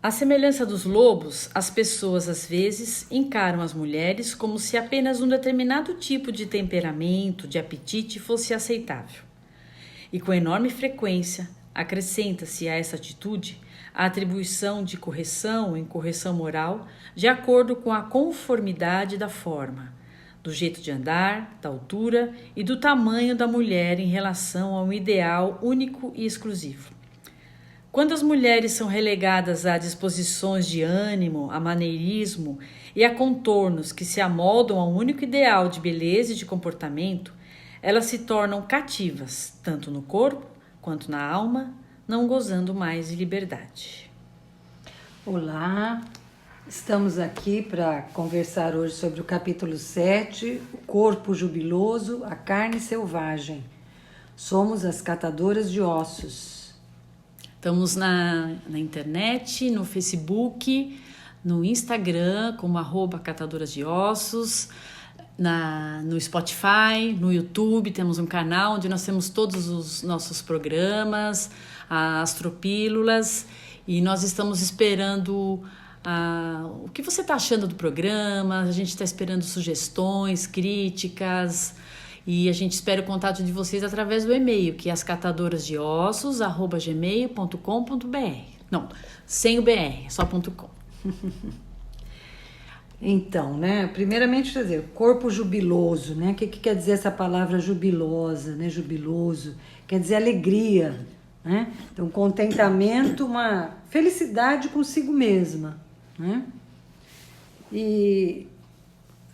À semelhança dos lobos, as pessoas às vezes encaram as mulheres como se apenas um determinado tipo de temperamento, de apetite fosse aceitável. E com enorme frequência, acrescenta-se a essa atitude a atribuição de correção ou incorreção moral de acordo com a conformidade da forma, do jeito de andar, da altura e do tamanho da mulher em relação a um ideal único e exclusivo. Quando as mulheres são relegadas a disposições de ânimo, a maneirismo e a contornos que se amoldam a um único ideal de beleza e de comportamento, elas se tornam cativas, tanto no corpo quanto na alma, não gozando mais de liberdade. Olá, estamos aqui para conversar hoje sobre o capítulo 7, o corpo jubiloso, a carne selvagem. Somos as catadoras de ossos. Estamos na internet, no Facebook, no Instagram, como @catadoras de ossos, no Spotify, no YouTube, temos um canal onde nós temos todos os nossos programas, as astropílulas, e nós estamos esperando o que você está achando do programa. A gente está esperando sugestões, críticas, e a gente espera o contato de vocês através do e-mail, que é ascatadorasdeossos@gmail.com.br. Não, sem o BR, só .com. Então, né, primeiramente, quer dizer, corpo jubiloso, né? O que quer dizer essa palavra jubilosa, né? Jubiloso, quer dizer alegria, né? Então, contentamento, uma felicidade consigo mesma, né? E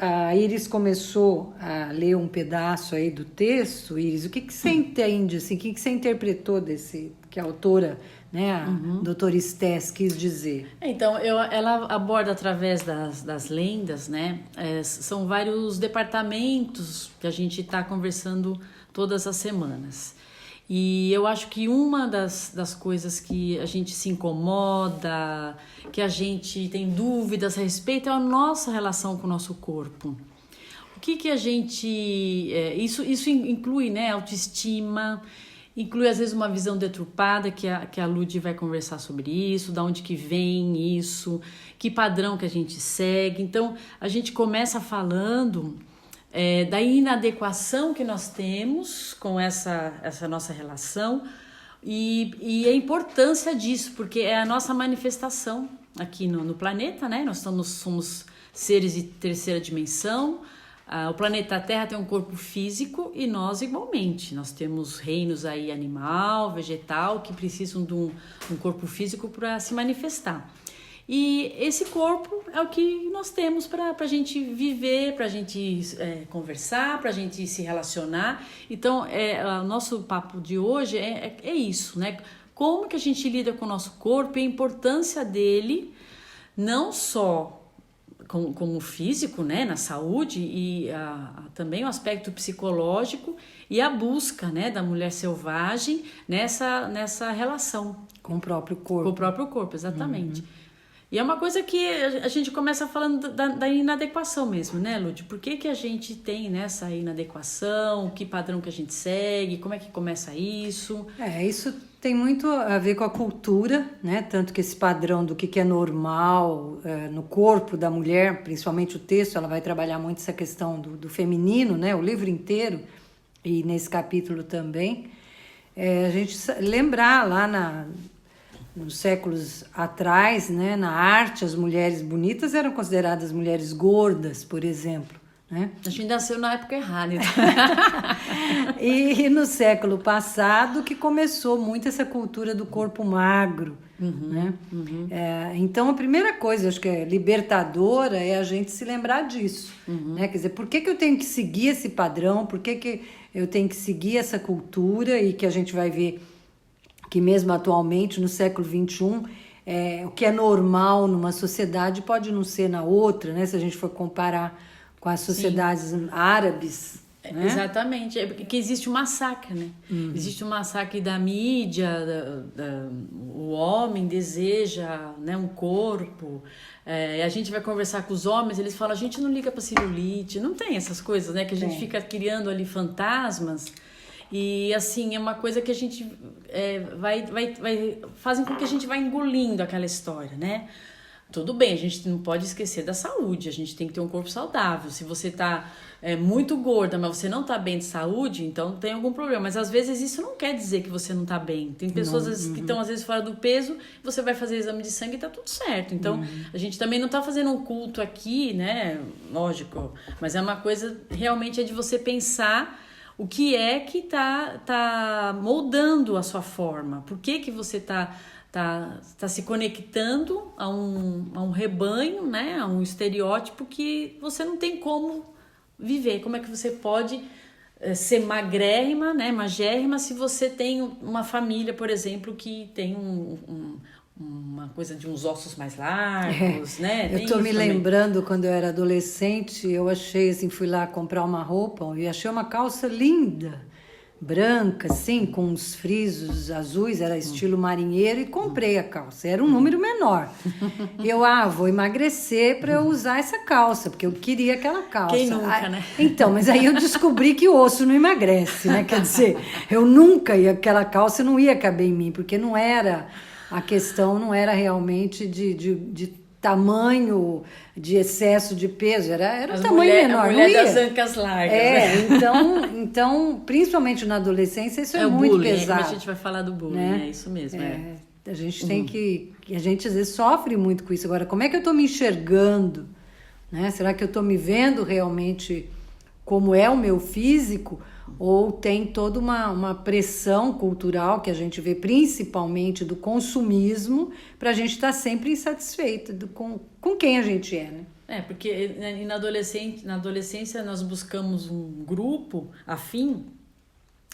a Iris começou a ler um pedaço aí do texto. Iris, o que você entende, assim, o que você interpretou desse, que a autora, né, a doutora Estés quis dizer? Então, ela aborda através das lendas, né, são vários departamentos que a gente está conversando todas as semanas. E eu acho que uma das coisas que a gente se incomoda, que a gente tem dúvidas a respeito, é a nossa relação com o nosso corpo. O que a gente... Isso inclui, né, autoestima, inclui às vezes uma visão deturpada, que a Lud vai conversar sobre isso, da onde que vem isso, que padrão que a gente segue. Então, a gente começa falando... da inadequação que nós temos com essa nossa relação e a importância disso, porque é a nossa manifestação aqui no planeta, né? Nós somos seres de terceira dimensão. O planeta Terra tem um corpo físico e nós igualmente. Nós temos reinos aí animal, vegetal, que precisam de um corpo físico para se manifestar. E esse corpo é o que nós temos para a gente viver, para a gente conversar, para a gente se relacionar. Então, o nosso papo de hoje é isso, né? Como que a gente lida com o nosso corpo e a importância dele, não só como físico, né, na saúde, e também o aspecto psicológico e a busca, né, da mulher selvagem nessa relação. Com o próprio corpo. Com o próprio corpo, exatamente. E é uma coisa que a gente começa falando da inadequação mesmo, né, Lud? Por que a gente tem nessa inadequação? Que padrão que a gente segue? Como é que começa isso? Isso tem muito a ver com a cultura, né? Tanto que esse padrão do que é normal no corpo da mulher, principalmente o texto, ela vai trabalhar muito essa questão do feminino, né? O livro inteiro, e nesse capítulo também. A gente lembrar lá nos séculos atrás, né, na arte, as mulheres bonitas eram consideradas mulheres gordas, por exemplo, né? A gente nasceu na época errada. Então. E no século passado que começou muito essa cultura do corpo magro, né? Então a primeira coisa, acho que é libertadora, é a gente se lembrar disso, né? Quer dizer, por que eu tenho que seguir esse padrão? Por que eu tenho que seguir essa cultura? E que a gente vai ver que mesmo atualmente, no século XXI, o que é normal numa sociedade pode não ser na outra, né? Se a gente for comparar com as sociedades árabes. Né? Exatamente, que existe um massacre, né? Existe um massacre da mídia, o homem deseja, né, um corpo, a gente vai conversar com os homens, eles falam, a gente não liga para celulite, não tem essas coisas, né? Que a gente fica criando ali fantasmas. E assim, é uma coisa que a gente fazem com que a gente vá engolindo aquela história, né? Tudo bem, a gente não pode esquecer da saúde, a gente tem que ter um corpo saudável. Se você tá muito gorda, mas você não tá bem de saúde, então tem algum problema. Mas às vezes isso não quer dizer que você não tá bem. Tem pessoas que estão às vezes fora do peso, você vai fazer exame de sangue e tá tudo certo. Então a gente também não tá fazendo um culto aqui, né? Lógico, mas é uma coisa realmente de você pensar o que é que tá moldando a sua forma. Por que você tá se conectando a um rebanho, né? A um estereótipo que você não tem como viver. Como é que você pode ser magrérrima, né? Magérrima, se você tem uma família, por exemplo, que tem uma coisa de uns ossos mais largos, né? Eu tô me lembrando, quando eu era adolescente, eu achei assim, fui lá comprar uma roupa e achei uma calça linda, branca, assim, com uns frisos azuis, era estilo marinheiro, e comprei a calça. Era um número menor. E eu, vou emagrecer para eu usar essa calça, porque eu queria aquela calça. Quem nunca, né? Então, mas aí eu descobri que o osso não emagrece, né? Quer dizer, eu nunca ia, aquela calça não ia caber em mim, porque não era, a questão não era realmente de tamanho, de excesso de peso, era um tamanho menor. A mulher das ancas largas. Então, principalmente na adolescência, isso é muito bullying, pesado. A gente vai falar do bullying, né? É isso mesmo. A gente tem que... A gente às vezes sofre muito com isso. Agora, como é que eu estou me enxergando? Né? Será que eu estou me vendo realmente como é o meu físico? Ou tem toda uma pressão cultural que a gente vê, principalmente do consumismo, para a gente estar sempre insatisfeita com quem a gente é, né? Porque na adolescência nós buscamos um grupo afim,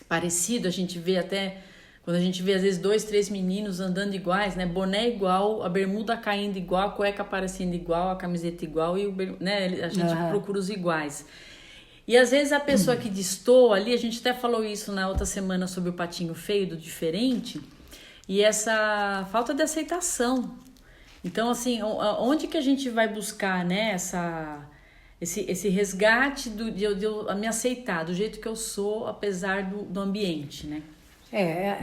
parecido, a gente vê até, quando a gente vê às vezes 2, 3 meninos andando iguais, né? Boné igual, a bermuda caindo igual, a cueca aparecendo igual, a camiseta igual, e né? A gente procura os iguais. E às vezes a pessoa que destoa ali, a gente até falou isso na outra semana sobre o patinho feio, do diferente, e essa falta de aceitação. Então, assim, onde que a gente vai buscar, né, esse resgate de eu me aceitar do jeito que eu sou, apesar do ambiente, né?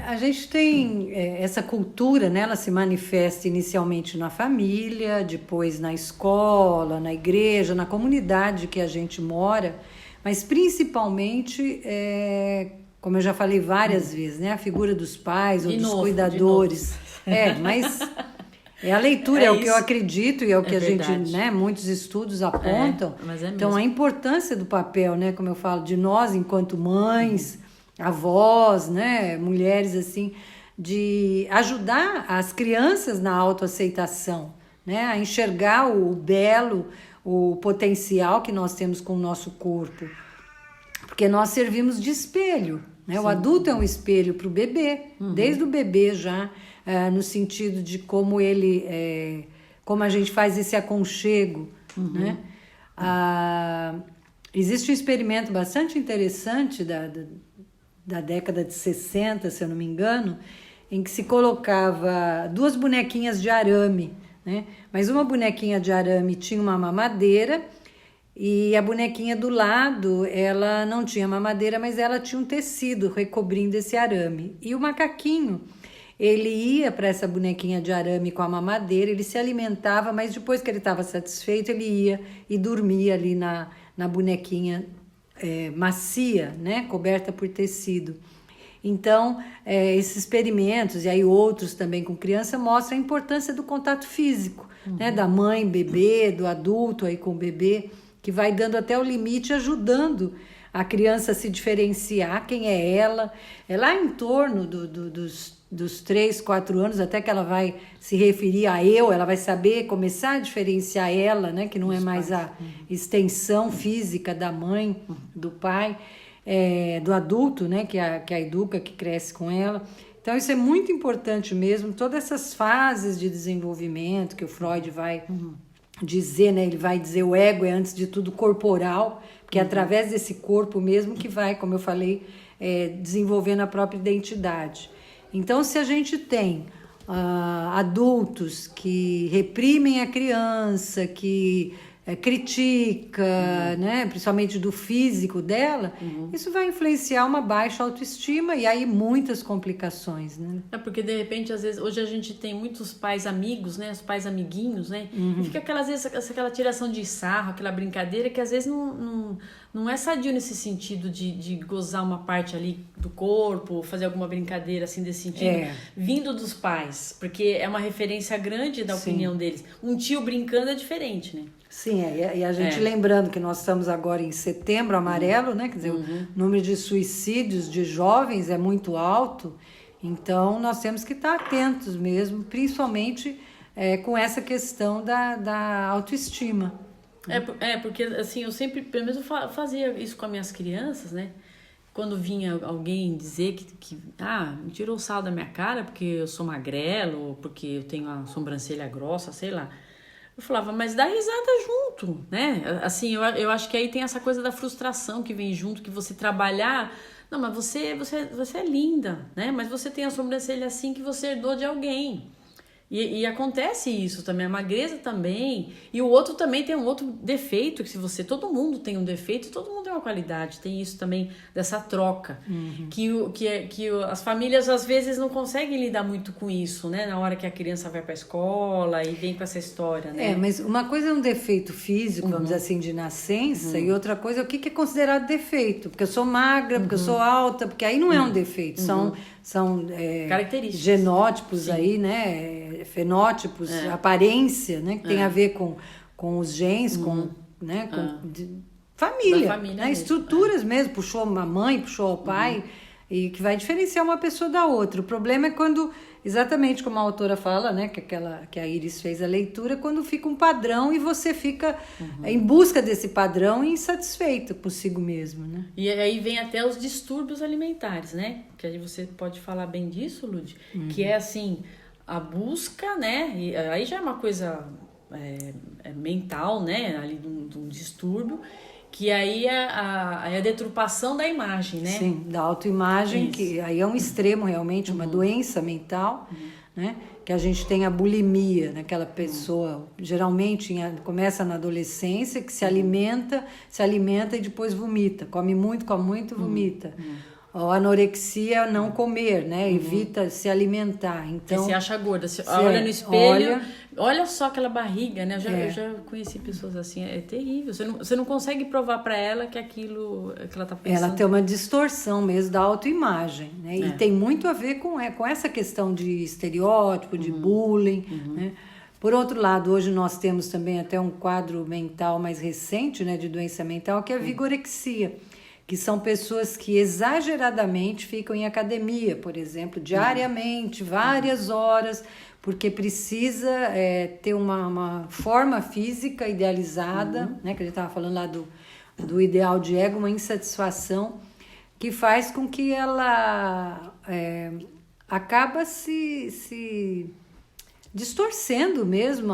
A gente tem essa cultura, né? Ela se manifesta inicialmente na família, depois na escola, na igreja, na comunidade que a gente mora, mas principalmente, como eu já falei várias vezes, né? A figura dos pais ou dos cuidadores. Mas a leitura, é o que eu acredito e é o que a gente, né? Muitos estudos apontam. Então, a importância do papel, né? Como eu falo, de nós enquanto mães, avós, né? Mulheres, assim, de ajudar as crianças na autoaceitação, né? A enxergar o belo, o potencial que nós temos com o nosso corpo, porque nós servimos de espelho, né? O adulto é um espelho para o bebê, desde o bebê já, no sentido de como ele, como a gente faz esse aconchego, né? Existe um experimento bastante interessante da década de 60, se eu não me engano, em que se colocava 2 bonequinhas de arame, né? Mas uma bonequinha de arame tinha uma mamadeira e a bonequinha do lado, ela não tinha mamadeira, mas ela tinha um tecido recobrindo esse arame. E o macaquinho, ele ia para essa bonequinha de arame com a mamadeira, ele se alimentava, mas depois que ele estava satisfeito, ele ia e dormia ali na bonequinha macia, né? Coberta por tecido. Então, esses experimentos, e aí outros também com criança, mostram a importância do contato físico, né? Da mãe, bebê, do adulto aí com o bebê, que vai dando até o limite, ajudando a criança a se diferenciar, quem é ela. É lá em torno dos 3, 4 anos, até que ela vai se referir a eu, ela vai saber começar a diferenciar ela, né? Que não é mais a extensão física da mãe, do pai. Do adulto, né, que a educa, que cresce com ela. Então, isso é muito importante mesmo, todas essas fases de desenvolvimento que o Freud vai dizer, né, ele vai dizer o ego é, antes de tudo, corporal, porque é através desse corpo mesmo que vai, como eu falei, desenvolvendo a própria identidade. Então, se a gente tem adultos que reprimem a criança, que critica, né, principalmente do físico dela, isso vai influenciar uma baixa autoestima e aí muitas complicações, né? É porque de repente, às vezes, hoje a gente tem muitos pais amigos, né, os pais amiguinhos, né, e fica às vezes aquela tiração de sarro, aquela brincadeira que às vezes não é sadio nesse sentido de gozar uma parte ali do corpo, fazer alguma brincadeira assim desse sentido, vindo dos pais, porque é uma referência grande da opinião deles. Um tio brincando é diferente, né? Sim, e a gente lembrando que nós estamos agora em Setembro Amarelo, né? Quer dizer, o número de suicídios de jovens é muito alto, então nós temos que estar atentos mesmo, principalmente com essa questão da autoestima. Porque assim, eu sempre, pelo menos eu fazia isso com as minhas crianças, né? Quando vinha alguém dizer que me tirou o sal da minha cara porque eu sou magrelo, ou porque eu tenho a sobrancelha grossa, sei lá. Eu falava, mas dá risada junto, né? Assim, eu acho que aí tem essa coisa da frustração que vem junto, que você trabalhar... Não, mas você é linda, né? Mas você tem a sobrancelha assim que você herdou de alguém. E acontece isso também, a magreza também. E o outro também tem um outro defeito, que todo mundo tem um defeito, todo mundo tem uma qualidade. Tem isso também, dessa troca. Que as famílias, às vezes, não conseguem lidar muito com isso, né? Na hora que a criança vai pra escola e vem com essa história, né? Mas uma coisa é um defeito físico, vamos dizer assim, de nascença, e outra coisa é o que é considerado defeito. Porque eu sou magra, porque eu sou alta, porque aí não é um defeito, são características, genótipos aí, né? Fenótipos, aparência, né? Que tem a ver com os genes, né? Família, né? Estruturas mesmo, puxou a mãe, puxou o pai, e que vai diferenciar uma pessoa da outra. O problema é quando, exatamente como a autora fala, né? Que a Iris fez a leitura, quando fica um padrão e você fica em busca desse padrão e insatisfeito consigo mesmo, né? E aí vem até os distúrbios alimentares, né? Que aí você pode falar bem disso, Lud, que é assim... A busca, né? E aí já é uma coisa mental, né? Ali de um distúrbio, que aí é a deturpação da imagem, né? Sim, da autoimagem, que aí é um extremo realmente, uma doença mental, né? Que a gente tem a bulimia, naquela pessoa, geralmente começa na adolescência, que se alimenta e depois vomita. Come muito, vomita. A anorexia, não comer, né? Evita se alimentar. Então, você acha gorda. Você olha no espelho, olha só aquela barriga, né? Eu já conheci pessoas assim, é terrível. Você não consegue provar para ela que aquilo que ela tá pensando. Ela tem uma distorção mesmo da autoimagem, né? E tem muito a ver com essa questão de estereótipo, de bullying, né? Por outro lado, hoje nós temos também até um quadro mental mais recente, né? De doença mental, que é a vigorexia. Que são pessoas que exageradamente ficam em academia, por exemplo, diariamente, várias horas, porque precisa ter uma forma física idealizada, né, que a gente estava falando lá do ideal de ego, uma insatisfação que faz com que ela acaba se distorcendo mesmo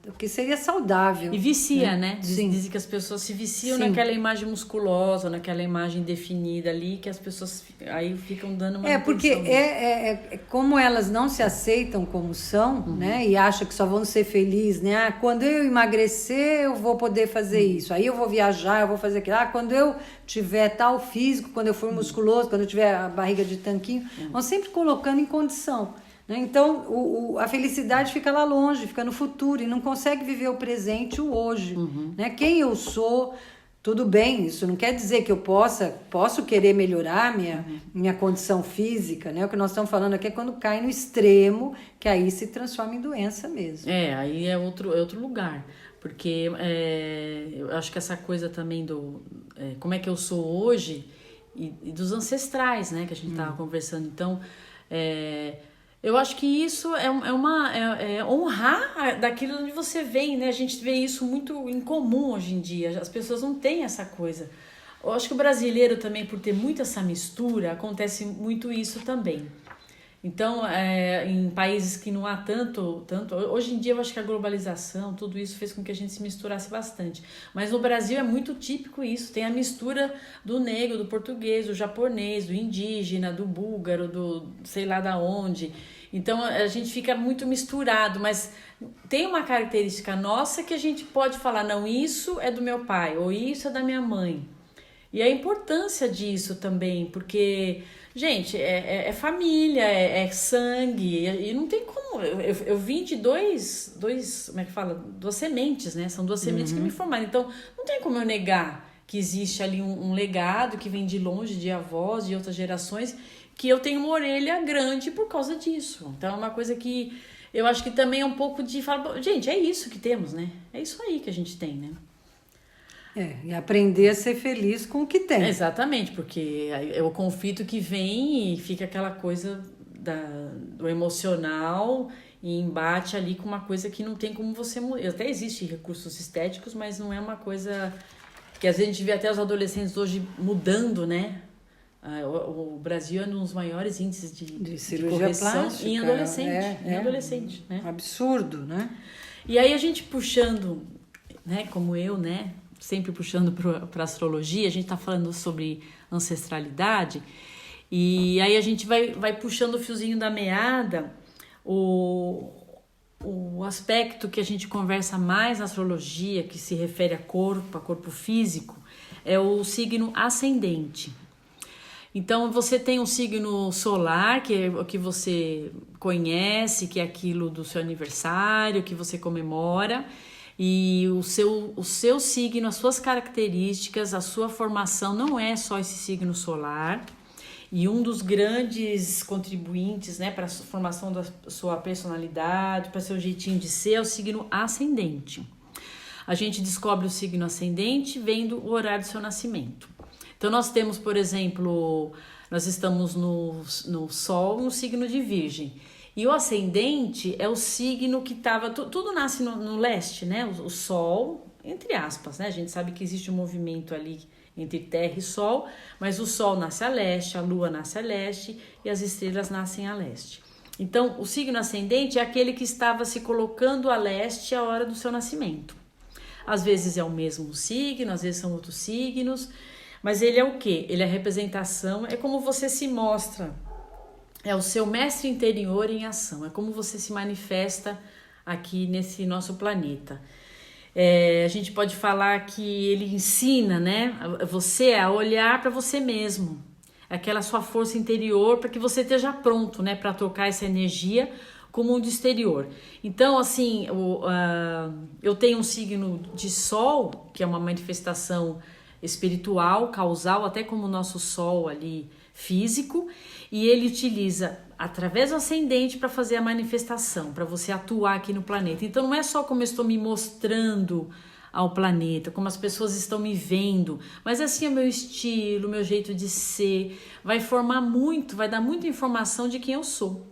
o que seria saudável. E vicia, né? Dizem que as pessoas se viciam naquela imagem musculosa, naquela imagem definida ali, que as pessoas aí ficam dando uma porque como elas não se aceitam como são, né? E acham que só vão ser felizes, né? Quando eu emagrecer, eu vou poder fazer isso. Aí eu vou viajar, eu vou fazer aquilo. Quando eu tiver tal físico, quando eu for musculoso, quando eu tiver a barriga de tanquinho, vão sempre colocando em condição. Então, a felicidade fica lá longe, fica no futuro e não consegue viver o presente, o hoje. Né? Quem eu sou, tudo bem, isso não quer dizer que eu posso querer melhorar minha condição física, né? O que nós estamos falando aqui é quando cai no extremo, que aí se transforma em doença mesmo. Aí é outro lugar, porque eu acho que essa coisa também como é que eu sou hoje e dos ancestrais, né? Que a gente estava conversando, então... Eu acho que isso é honrar daquilo onde você vem, né? A gente vê isso muito em comum hoje em dia. As pessoas não têm essa coisa. Eu acho que o brasileiro também, por ter muito essa mistura, acontece muito isso também. Então, em países que não há tanto... Hoje em dia, eu acho que a globalização, tudo isso fez com que a gente se misturasse bastante. Mas no Brasil é muito típico isso. Tem a mistura do negro, do português, do japonês, do indígena, do búlgaro, do sei lá da onde. Então a gente fica muito misturado, mas tem uma característica nossa que a gente pode falar, não, isso é do meu pai, ou isso é da minha mãe. E a importância disso também, porque, gente, é família, é sangue, e não tem como. Eu vim de como é que fala? Duas sementes, né? São duas sementes que me formaram. Então, não tem como eu negar que existe ali um legado que vem de longe, de avós, de outras gerações, que eu tenho uma orelha grande por causa disso. Então, é uma coisa que eu acho que também é um pouco de falar, gente, é isso que temos, né? É isso aí que a gente tem, né? E aprender a ser feliz com o que tem. Exatamente, porque é o conflito que vem e fica aquela coisa do emocional e embate ali com uma coisa que não tem como você mudar. Até existe recursos estéticos, mas não é uma coisa que às vezes a gente vê até os adolescentes hoje mudando, né? O Brasil é um dos maiores índices de cirurgia correção plástica, em adolescente. Né? Absurdo, né? E aí a gente puxando, né, como eu, né? Sempre puxando para astrologia, a gente está falando sobre ancestralidade, e aí a gente vai puxando o fiozinho da meada, o aspecto que a gente conversa mais na astrologia, que se refere a corpo físico, é o signo ascendente. Então, você tem um signo solar, que é o que você conhece, que é aquilo do seu aniversário, que você comemora, e o seu signo, as suas características, a sua formação não é só esse signo solar. E um dos grandes contribuintes, né, para a formação da sua personalidade, para seu jeitinho de ser, é o signo ascendente. A gente descobre o signo ascendente vendo o horário do seu nascimento. Então, nós temos, por exemplo, nós estamos no Sol, no signo de Virgem. E o ascendente é o signo que estava... Tudo nasce no leste, né? O Sol, entre aspas, né? A gente sabe que existe um movimento ali entre Terra e Sol, mas o Sol nasce a leste, a Lua nasce a leste e as estrelas nascem a leste. Então, o signo ascendente é aquele que estava se colocando a leste à hora do seu nascimento. Às vezes é o mesmo signo, às vezes são outros signos, mas ele é o quê? Ele é a representação, é como você se mostra. É o seu mestre interior em ação, é como você se manifesta aqui nesse nosso planeta. A gente pode falar que ele ensina, né, você a olhar para você mesmo, aquela sua força interior, para que você esteja pronto, né, para trocar essa energia com o mundo exterior. Então, assim, eu tenho um signo de Sol, que é uma manifestação espiritual, causal, até como o nosso Sol ali físico, e ele utiliza através do ascendente para fazer a manifestação, para você atuar aqui no planeta. Então não é só como eu estou me mostrando ao planeta, como as pessoas estão me vendo, mas assim é o meu estilo, o meu jeito de ser, vai formar muito, vai dar muita informação de quem eu sou.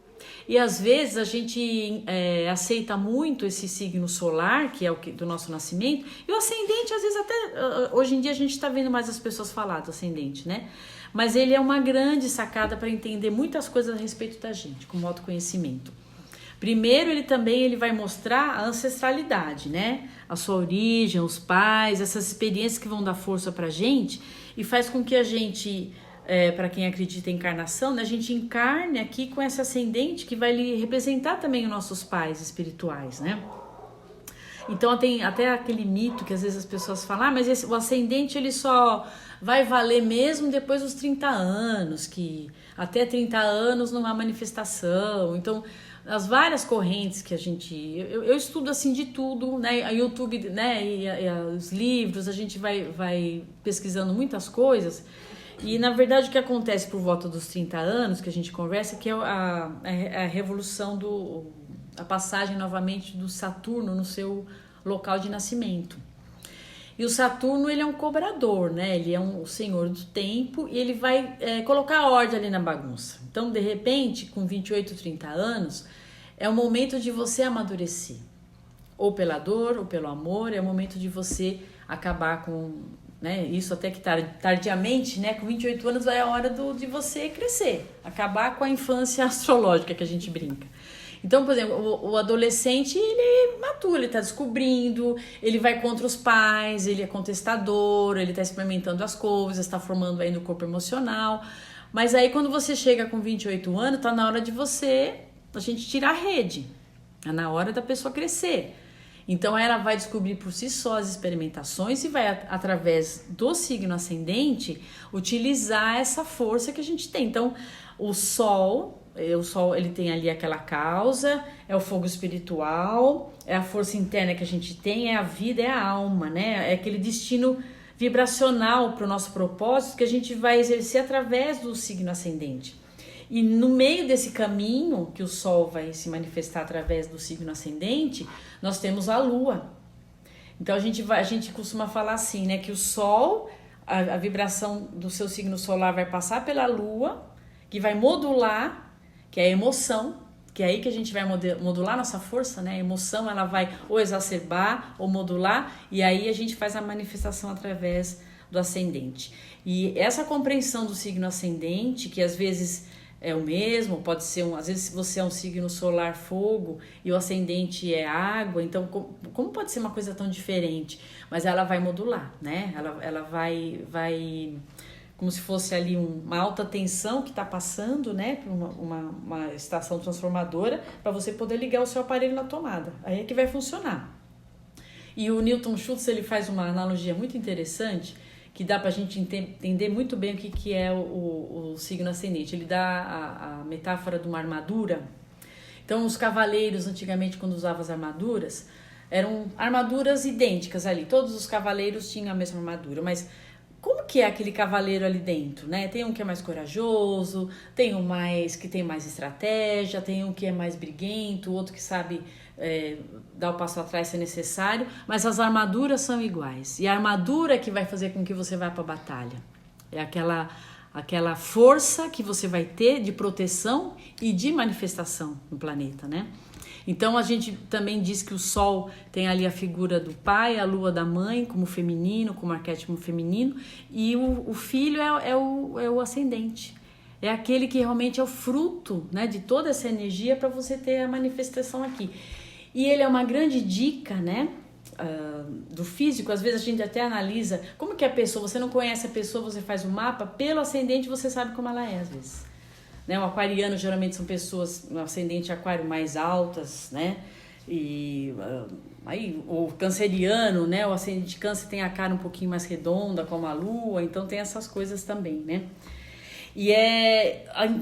E às vezes a gente aceita muito esse signo solar, que é o do nosso nascimento, e o ascendente, às vezes até, hoje em dia a gente está vendo mais as pessoas falar do ascendente, né? Mas ele é uma grande sacada para entender muitas coisas a respeito da gente, com o autoconhecimento. Primeiro, ele vai mostrar a ancestralidade, né? A sua origem, os pais, essas experiências que vão dar força pra gente e faz com que a gente, para quem acredita em encarnação, né, a gente encarne aqui com esse ascendente que vai representar também os nossos pais espirituais, né? Então tem até aquele mito que às vezes as pessoas falam, mas o ascendente ele só vai valer mesmo depois dos 30 anos, que até 30 anos não há manifestação. Então, as várias correntes que a gente... Eu estudo assim de tudo, né? A YouTube, né? E os livros, a gente vai pesquisando muitas coisas. E, na verdade, o que acontece por volta dos 30 anos, que a gente conversa, que é a revolução a passagem novamente do Saturno no seu local de nascimento. E o Saturno, ele é um cobrador, né? Ele é o senhor do tempo e ele vai colocar ordem ali na bagunça. Então, de repente, com 28, 30 anos, é o momento de você amadurecer. Ou pela dor, ou pelo amor, é o momento de você acabar com... Né? Isso até que tardiamente, né? Com 28 anos é a hora de você crescer. Acabar com a infância astrológica que a gente brinca. Então, por exemplo, o adolescente, ele matura, ele está descobrindo, ele vai contra os pais, ele é contestador, ele está experimentando as coisas, está formando ainda o corpo emocional. Mas aí, quando você chega com 28 anos, está na hora de você a gente tirar a rede, é na hora da pessoa crescer. Então ela vai descobrir por si só as experimentações e vai, através do signo ascendente, utilizar essa força que a gente tem. Então o Sol ele tem ali aquela causa, é o fogo espiritual, é a força interna que a gente tem, é a vida, é a alma, né? É aquele destino vibracional para o nosso propósito que a gente vai exercer através do signo ascendente. E no meio desse caminho que o Sol vai se manifestar através do signo ascendente, nós temos a Lua. Então a gente costuma falar assim, né, que o Sol, a vibração do seu signo solar vai passar pela Lua, que vai modular, que é a emoção, que é aí que a gente vai modular nossa força, né? A emoção ela vai ou exacerbar ou modular, e aí a gente faz a manifestação através do ascendente. E essa compreensão do signo ascendente, que às vezes é o mesmo, pode ser às vezes você é um signo solar fogo e o ascendente é água, então como pode ser uma coisa tão diferente? Mas ela vai modular, né? Ela vai como se fosse ali uma alta tensão que está passando, né, por uma estação transformadora, para você poder ligar o seu aparelho na tomada. Aí é que vai funcionar. E o Newton Schultz, ele faz uma analogia muito interessante, que dá para a gente entender muito bem o que é o signo ascendente. Ele dá a metáfora de uma armadura. Então, os cavaleiros, antigamente, quando usavam as armaduras, eram armaduras idênticas ali. Todos os cavaleiros tinham a mesma armadura, mas como que é aquele cavaleiro ali dentro, né? Tem um que é mais corajoso, tem um que tem mais estratégia, tem um que é mais briguento, outro que sabe dar o passo atrás se necessário, mas as armaduras são iguais. E a armadura que vai fazer com que você vá para a batalha. É aquela força que você vai ter de proteção e de manifestação no planeta, né? Então a gente também diz que o Sol tem ali a figura do pai, a Lua da mãe, como feminino, como arquétipo feminino, e o filho é o ascendente. É aquele que realmente é o fruto, né, de toda essa energia para você ter a manifestação aqui. E ele é uma grande dica, né, do físico. Às vezes a gente até analisa como que a pessoa, você não conhece a pessoa, você faz o mapa, pelo ascendente você sabe como ela é às vezes. Né, o aquariano geralmente são pessoas no ascendente aquário mais altas, né? E aí o canceriano, né? O ascendente de câncer tem a cara um pouquinho mais redonda, como a lua, então tem essas coisas também, né? E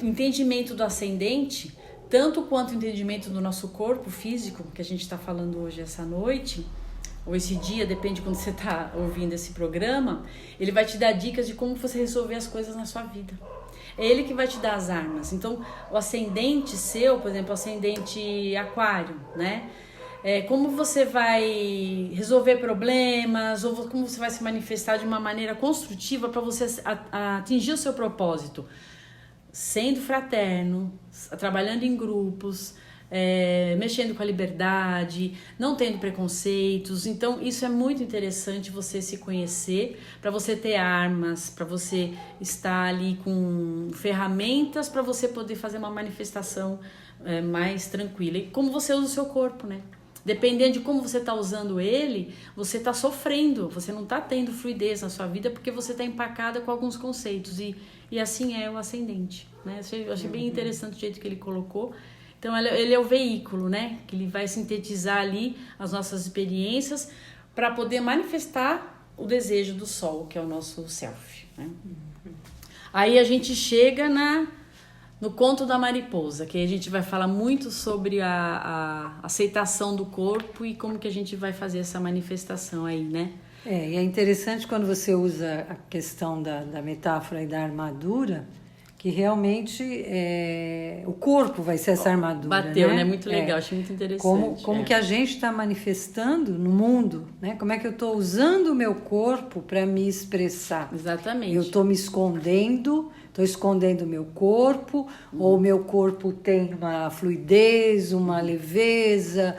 o entendimento do ascendente, tanto quanto o entendimento do nosso corpo físico, que a gente está falando hoje essa noite, ou esse dia, depende de quando você está ouvindo esse programa, ele vai te dar dicas de como você resolver as coisas na sua vida. É ele que vai te dar as armas. Então, o ascendente seu, por exemplo, o ascendente aquário, né? Como você vai resolver problemas, ou como você vai se manifestar de uma maneira construtiva para você atingir o seu propósito. Sendo fraterno, trabalhando em grupos, mexendo com a liberdade, não tendo preconceitos. Então isso é muito interessante, você se conhecer, para você ter armas, para você estar ali com ferramentas para você poder fazer uma manifestação mais tranquila. E como você usa o seu corpo, né? Dependendo de como você está usando ele, você está sofrendo, você não está tendo fluidez na sua vida porque você está empacada com alguns conceitos, e assim é o ascendente, né? Eu achei bem interessante o jeito que ele colocou. Então ele é o veículo, né? Que ele vai sintetizar ali as nossas experiências para poder manifestar o desejo do Sol, que é o nosso self, né? Aí a gente chega no conto da mariposa, que a gente vai falar muito sobre a aceitação do corpo e como que a gente vai fazer essa manifestação aí, né? E é interessante quando você usa a questão da metáfora e da armadura, que realmente o corpo vai ser essa armadura. Bateu, né? Muito legal, achei muito interessante. Como que a gente está manifestando no mundo, né? Como é que eu estou usando o meu corpo para me expressar? Exatamente. Eu estou me escondendo o meu corpo, ou o meu corpo tem uma fluidez, uma leveza.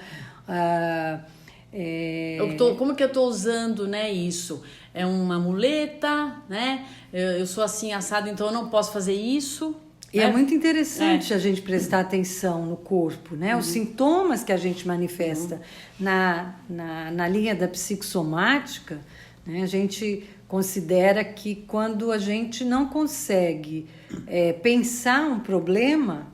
Como que eu estou usando, né, isso? É uma muleta, né? Eu sou assim assado, então eu não posso fazer isso. E é muito interessante a gente prestar atenção no corpo, né? Os sintomas que a gente manifesta na linha da psicossomática, né? A gente considera que quando a gente não consegue pensar um problema,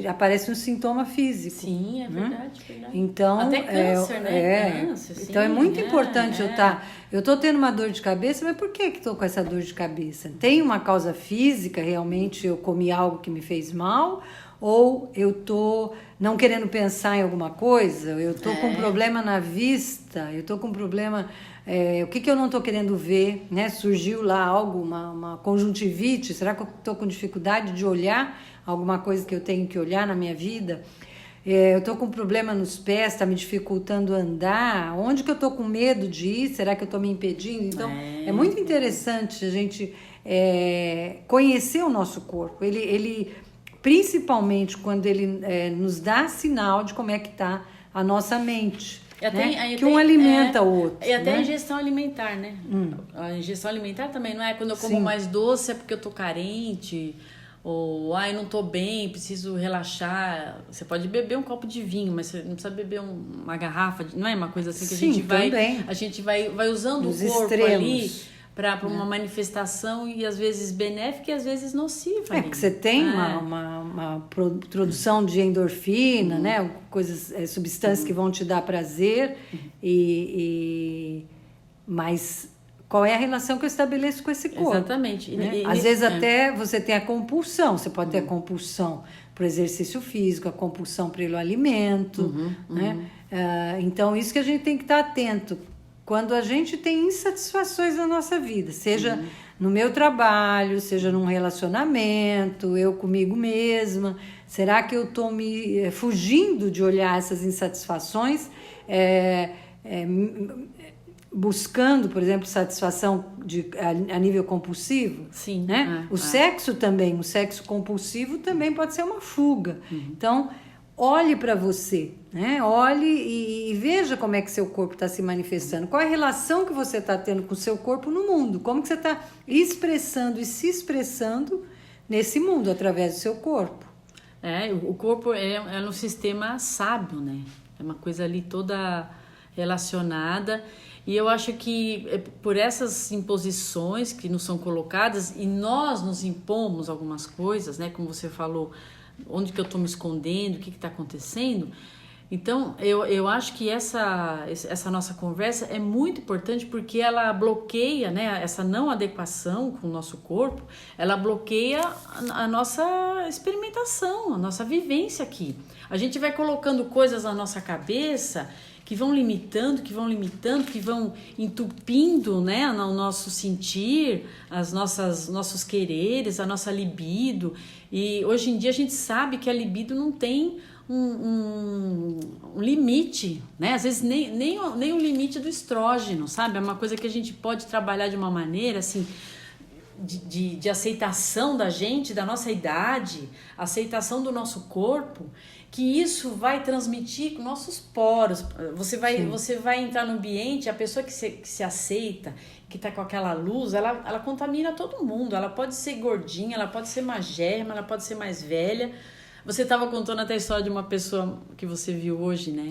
aparece um sintoma físico. Sim, é verdade, verdade. Então, até câncer, né? Câncer, então é muito importante é. eu estou tendo uma dor de cabeça, mas por que estou com essa dor de cabeça? Tem uma causa física, realmente eu comi algo que me fez mal, ou eu estou não querendo pensar em alguma coisa, eu estou com um problema na vista, eu estou com um problema... o que eu não estou querendo ver, né? Surgiu lá algo, uma conjuntivite, será que eu estou com dificuldade de olhar alguma coisa que eu tenho que olhar na minha vida? Eu estou com problema nos pés, está me dificultando andar, onde que eu estou com medo de ir, será que eu estou me impedindo? Então, é muito interessante a gente conhecer o nosso corpo, ele principalmente quando ele nos dá sinal de como é que está a nossa mente. Que um alimenta o outro. E até a ingestão alimentar, né? A ingestão alimentar também, não é? Quando eu como mais doce é porque eu tô carente, ou eu não tô bem, preciso relaxar. Você pode beber um copo de vinho, mas você não precisa beber uma garrafa, não é uma coisa assim que a gente vai usando o corpo ali para uma manifestação e às vezes benéfica e às vezes nociva. Porque você tem uma produção de endorfina, né? Coisas, substâncias que vão te dar prazer, mas qual é a relação que eu estabeleço com esse corpo? Exatamente. Né? Às vezes até você tem a compulsão, você pode ter a compulsão para o exercício físico, a compulsão pelo alimento, né? Então isso que a gente tem que estar atento. Quando a gente tem insatisfações na nossa vida, seja no meu trabalho, seja num relacionamento, eu comigo mesma, será que eu estou me fugindo de olhar essas insatisfações, buscando, por exemplo, satisfação a nível compulsivo? Sim. Né? O sexo também, o sexo compulsivo também pode ser uma fuga. Então, olhe para você, né? Olhe e veja como é que seu corpo está se manifestando. Qual é a relação que você está tendo com o seu corpo no mundo? Como que você está expressando e se expressando nesse mundo através do seu corpo? O corpo é um sistema sábio, né? É uma coisa ali toda relacionada. E eu acho que por essas imposições que nos são colocadas, e nós nos impomos algumas coisas, né? Como você falou, onde que eu estou me escondendo, o que está acontecendo. Então, eu acho que essa nossa conversa é muito importante porque ela bloqueia, né, essa não adequação com o nosso corpo, ela bloqueia a nossa experimentação, a nossa vivência aqui. A gente vai colocando coisas na nossa cabeça que vão limitando, que vão entupindo, né, o nosso sentir, nossos quereres, a nossa libido. E hoje em dia a gente sabe que a libido não tem um limite, né? Às vezes nem o limite do estrógeno, sabe? É uma coisa que a gente pode trabalhar de uma maneira assim de aceitação da gente, da nossa idade, aceitação do nosso corpo, que isso vai transmitir com nossos poros. Você vai entrar no ambiente, a pessoa que se aceita, que tá com aquela luz, ela contamina todo mundo. Ela pode ser gordinha, ela pode ser magérrima, ela pode ser mais velha. Você estava contando até a história de uma pessoa que você viu hoje, né?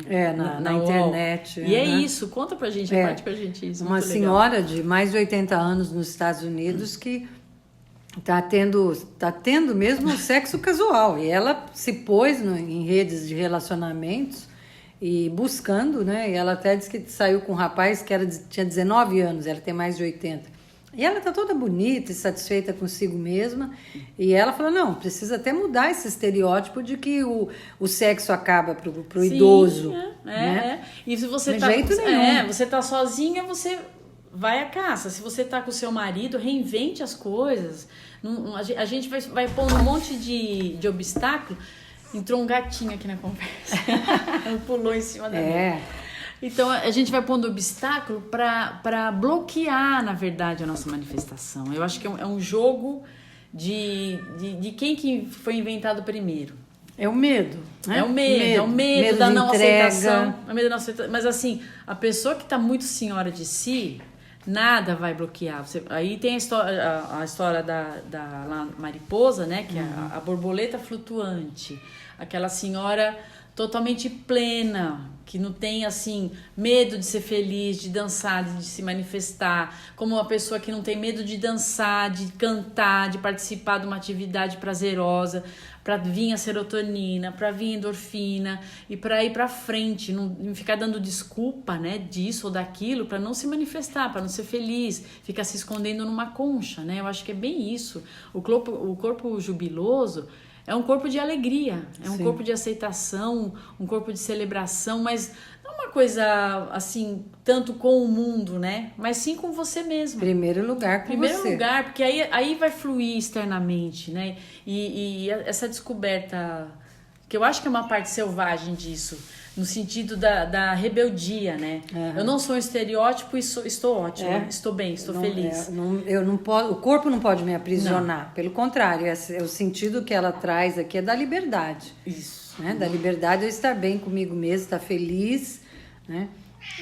Na internet. E é isso, conta pra gente, parte pra gente isso. Uma senhora de mais de 80 anos nos Estados Unidos que tá tendo mesmo sexo casual. E ela se pôs em redes de relacionamentos e buscando, né? E ela até disse que saiu com um rapaz que tinha 19 anos, ela tem mais de 80. E ela tá toda bonita e satisfeita consigo mesma. E ela falou, não, precisa até mudar esse estereótipo de que o sexo acaba pro idoso. Né? E se você você tá sozinha, você vai à caça. Se você tá com o seu marido, reinvente as coisas. A gente vai pondo um monte de obstáculo. Entrou um gatinho aqui na conversa. Pulou em cima da minha. Então, a gente vai pondo obstáculo para bloquear, na verdade, a nossa manifestação. Eu acho que é um jogo de quem que foi inventado primeiro. É o medo, né? É o medo da não aceitação. É o medo da não aceitação. Mas, assim, a pessoa que está muito senhora de si, nada vai bloquear. Aí tem a história da mariposa, né? Que é a borboleta flutuante. Aquela senhora totalmente plena, que não tem, assim, medo de ser feliz, de dançar, de se manifestar, como uma pessoa que não tem medo de dançar, de cantar, de participar de uma atividade prazerosa, para vir a serotonina, para vir a endorfina e para ir para frente, não ficar dando desculpa, né, disso ou daquilo, para não se manifestar, para não ser feliz, ficar se escondendo numa concha, né? Eu acho que é bem isso. O corpo jubiloso é um corpo de alegria, é um corpo de aceitação, um corpo de celebração, mas não uma coisa assim, tanto com o mundo, né? Mas sim com você mesmo. Primeiro lugar com Primeiro você. lugar, porque aí vai fluir externamente, né? E essa descoberta, que eu acho que é uma parte selvagem disso, no sentido da rebeldia, né? Uhum. Eu não sou um estereótipo e estou ótima, estou bem, estou feliz. Eu não posso, o corpo não pode me aprisionar, pelo contrário, o sentido que ela traz aqui é da liberdade. Isso. Né? Da liberdade eu estar bem comigo mesmo, estar feliz, né?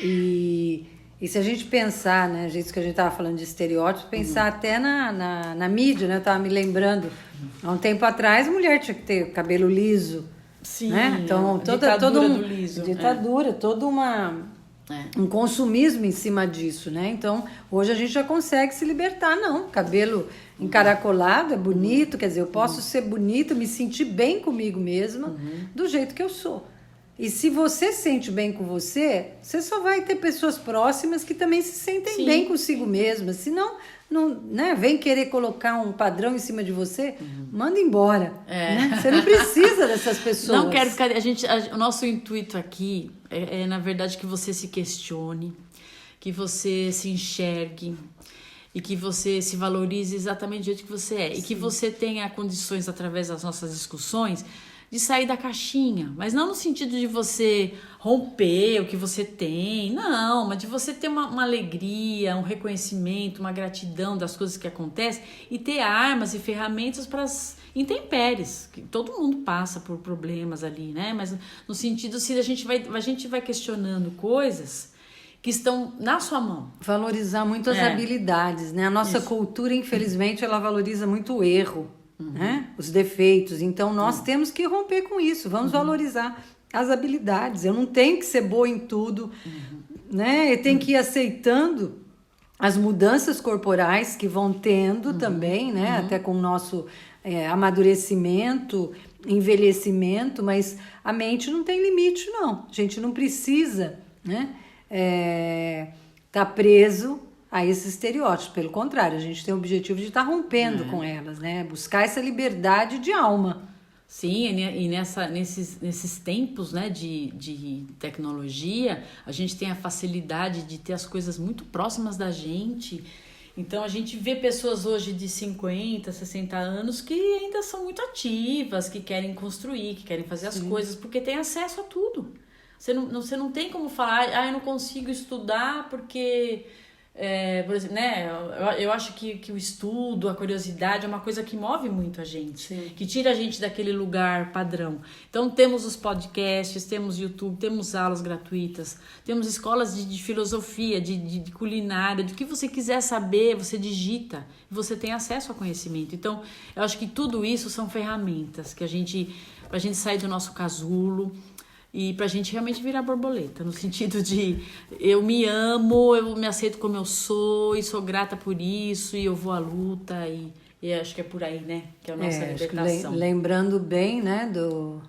E se a gente pensar, né, jeito que a gente estava falando de estereótipos, pensar até na mídia, né? Eu estava me lembrando, há um tempo atrás, a mulher tinha que ter cabelo liso. Sim, né? Então, ditadura, todo um consumismo em cima disso, né? Então, hoje a gente já consegue se libertar, não. Cabelo encaracolado é bonito, quer dizer, eu posso ser bonita, me sentir bem comigo mesma, do jeito que eu sou. E se você se sente bem com você, você só vai ter pessoas próximas que também se sentem bem consigo mesmas. Senão, não, né, vem querer colocar um padrão em cima de você, manda embora. Né? Você não precisa dessas pessoas. Não quero ficar... O nosso intuito aqui é, na verdade, que você se questione, que você se enxergue e que você se valorize exatamente do jeito que você é. Sim. E que você tenha condições, através das nossas discussões, de sair da caixinha, mas não no sentido de você romper o que você tem, não, mas de você ter uma alegria, um reconhecimento, uma gratidão das coisas que acontecem e ter armas e ferramentas para as intempéries, que todo mundo passa por problemas ali, né? Mas no sentido, se a gente vai questionando coisas que estão na sua mão. Valorizar muito as habilidades, né? A nossa cultura, infelizmente, ela valoriza muito o erro. Né? Os defeitos, então nós temos que romper com isso, vamos valorizar as habilidades. Eu não tenho que ser boa em tudo, né? Eu tenho que ir aceitando as mudanças corporais que vão tendo também, né? Até com o nosso amadurecimento, envelhecimento, mas a mente não tem limite, não. A gente não precisa, né? Tá preso a esses estereótipos. Pelo contrário, a gente tem o objetivo de estar rompendo com elas, né? Buscar essa liberdade de alma. Sim, e nesses tempos, né, de tecnologia, a gente tem a facilidade de ter as coisas muito próximas da gente. Então, a gente vê pessoas hoje de 50, 60 anos que ainda são muito ativas, que querem construir, que querem fazer as coisas, porque tem acesso a tudo. Você não tem como falar, eu não consigo estudar porque... por exemplo, né, eu acho que o estudo, a curiosidade é uma coisa que move muito a gente, que tira a gente daquele lugar padrão. Então temos os podcasts, temos YouTube, temos aulas gratuitas, temos escolas de filosofia, de culinária, do que você quiser saber, você digita, você tem acesso ao conhecimento. Então eu acho que tudo isso são ferramentas que pra gente sair do nosso casulo e pra gente realmente virar borboleta, no sentido de eu me amo, eu me aceito como eu sou e sou grata por isso e eu vou à luta e acho que é por aí, né, que é a nossa libertação. Lembrando bem, né, do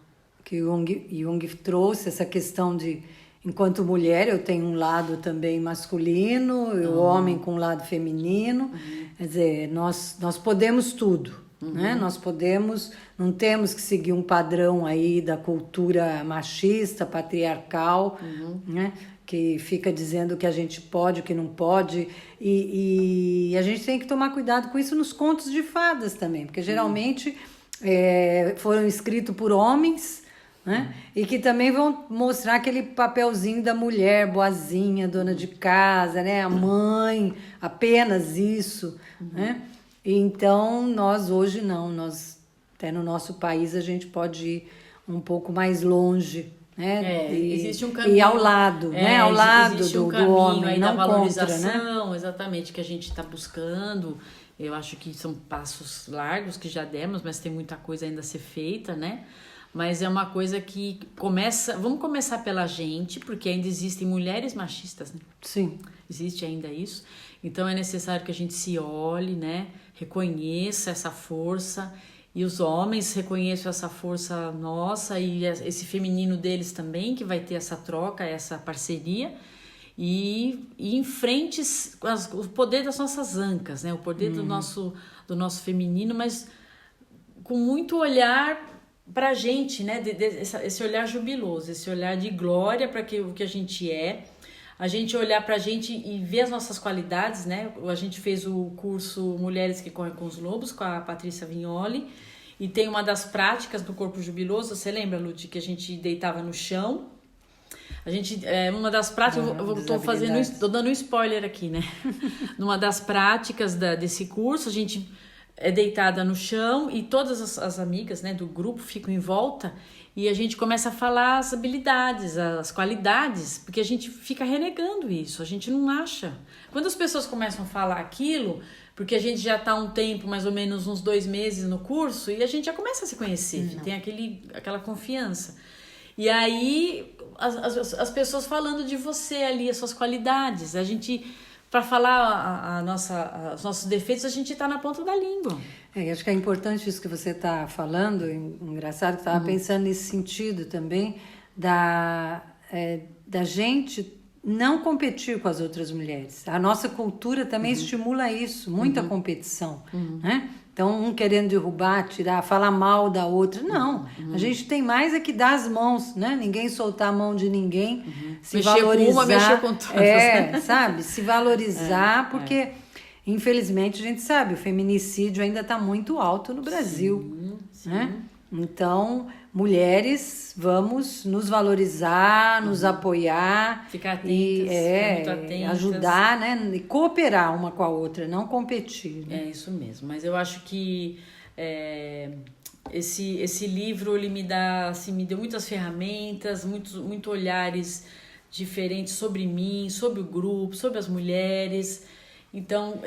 que Jung trouxe essa questão de, enquanto mulher, eu tenho um lado também masculino e o homem com um lado feminino, quer dizer, nós podemos tudo. Né? Nós não temos que seguir um padrão aí da cultura machista, patriarcal, né? Que fica dizendo que a gente pode, o que não pode, e a gente tem que tomar cuidado com isso nos contos de fadas também, porque geralmente foram escritos por homens, né? E que também vão mostrar aquele papelzinho da mulher boazinha, dona de casa, né? A mãe, apenas isso, né? Então, nós hoje não, até no nosso país a gente pode ir um pouco mais longe, né? Existe um caminho. E ao lado, né? Ao lado do homem, aí não da valorização, contra, né? Exatamente, que a gente está buscando. Eu acho que são passos largos que já demos, mas tem muita coisa ainda a ser feita, né? mas é uma coisa que vamos começar pela gente, porque ainda existem mulheres machistas, né? Sim. Existe ainda isso. Então é necessário que a gente se olhe, né? Reconheça essa força, e os homens reconheçam essa força nossa e esse feminino deles também, que vai ter essa troca, essa parceria, e enfrente o poder das nossas ancas, né? O poder do nosso feminino, mas com muito olhar para a gente, né? Esse olhar jubiloso, esse olhar de glória para o que a gente é, a gente olhar para a gente e ver as nossas qualidades, né? A gente fez o curso Mulheres que Correm com os Lobos com a Patrícia Vignoli, e tem uma das práticas do corpo jubiloso. Você lembra, Lud, que a gente deitava no chão? A gente, uma das práticas, tô dando um spoiler aqui, né? Numa das práticas desse curso, a gente é deitada no chão e todas as amigas, né, do grupo ficam em volta, e a gente começa a falar as habilidades, as qualidades, porque a gente fica renegando isso, a gente não acha. Quando as pessoas começam a falar aquilo, porque a gente já está há um tempo, mais ou menos uns 2 meses no curso, e a gente já começa a se conhecer, tem aquela confiança. E aí as pessoas falando de você ali, as suas qualidades, a gente... Para falar os nossos defeitos, a gente está na ponta da língua. Acho que é importante isso que você está falando. Engraçado que eu estava pensando nesse sentido também, da gente não competir com as outras mulheres. A nossa cultura também estimula isso, muita competição, né? Então, um querendo derrubar, tirar, falar mal da outra. Não, a gente tem mais é que dar as mãos, né? Ninguém soltar a mão de ninguém, se mexer valorizar. Com uma, mexer com todas. Sabe? Se valorizar, porque, infelizmente, a gente sabe, o feminicídio ainda está muito alto no Brasil. Sim. Né? Então, mulheres, vamos nos valorizar, nos apoiar. Ficar atentas, muito atentas. Ajudar, né? E cooperar uma com a outra, não competir. Né? É isso mesmo, mas eu acho que esse livro ele me deu muitas ferramentas, muitos olhares diferentes sobre mim, sobre o grupo, sobre as mulheres. Então,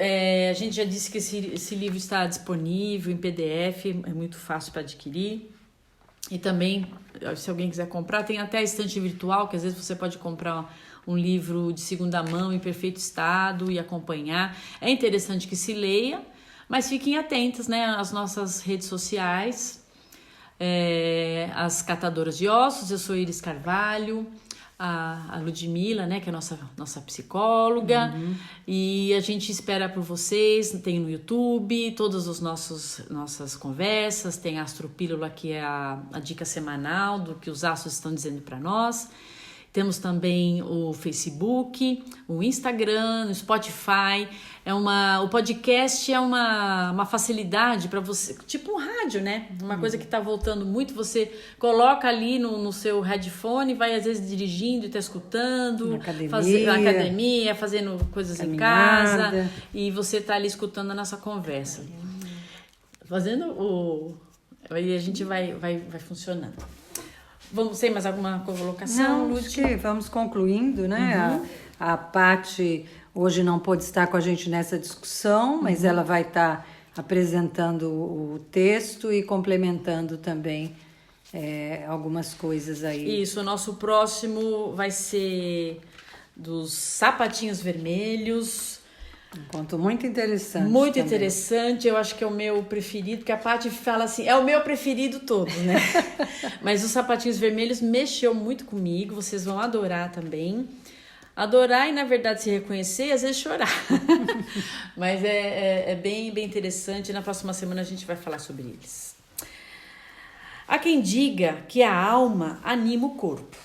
a gente já disse que esse livro está disponível em PDF, é muito fácil para adquirir. E também, se alguém quiser comprar, tem até a estante virtual, que às vezes você pode comprar um livro de segunda mão em perfeito estado e acompanhar. É interessante que se leia, mas fiquem atentas, né, às nossas redes sociais, as Catadoras de Ossos. Eu sou Iris Carvalho, a Ludmila, né, que é nossa psicóloga, e a gente espera por vocês. Tem no YouTube todas as nossas conversas, tem a Astropílula, que é a dica semanal do que os astros estão dizendo para nós. Temos também o Facebook, o Instagram, o Spotify. O podcast é uma facilidade para você, tipo um rádio, né? Uma coisa que está voltando muito. Você coloca ali no seu headphone, vai às vezes dirigindo e está escutando. Na academia, fazendo coisas caminhada. Em casa. E você está ali escutando a nossa conversa. Aí a gente vai funcionando. Tem mais alguma colocação, Lud? Acho que vamos concluindo, né? A Paty hoje não pôde estar com a gente nessa discussão, mas ela vai estar apresentando o texto e complementando também algumas coisas aí. Isso, o nosso próximo vai ser dos sapatinhos vermelhos. Um conto muito interessante. Muito também. Interessante, eu acho que é o meu preferido, porque a Paty fala assim, é o meu preferido todo, né? Mas os sapatinhos vermelhos mexeu muito comigo, vocês vão adorar também. Adorar e, na verdade, se reconhecer e às vezes chorar. Mas é bem, bem interessante, na próxima semana a gente vai falar sobre eles. Há quem diga que a alma anima o corpo.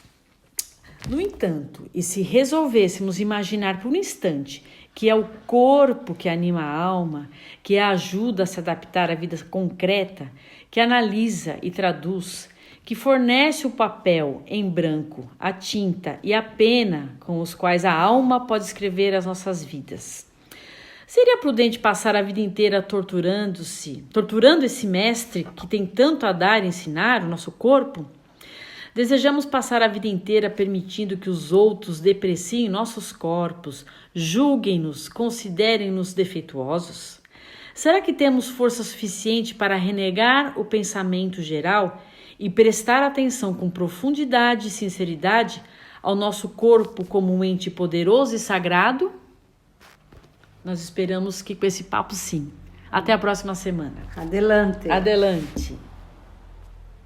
No entanto, e se resolvêssemos imaginar por um instante que é o corpo que anima a alma, que a ajuda a se adaptar à vida concreta, que analisa e traduz, que fornece o papel em branco, a tinta e a pena com os quais a alma pode escrever as nossas vidas. Seria prudente passar a vida inteira torturando esse mestre que tem tanto a dar e ensinar, o nosso corpo? Desejamos passar a vida inteira permitindo que os outros depreciem nossos corpos, julguem-nos, considerem-nos defeituosos? Será que temos força suficiente para renegar o pensamento geral e prestar atenção com profundidade e sinceridade ao nosso corpo como um ente poderoso e sagrado, nós esperamos que com esse papo, sim. Até a próxima semana. Adelante. Adelante.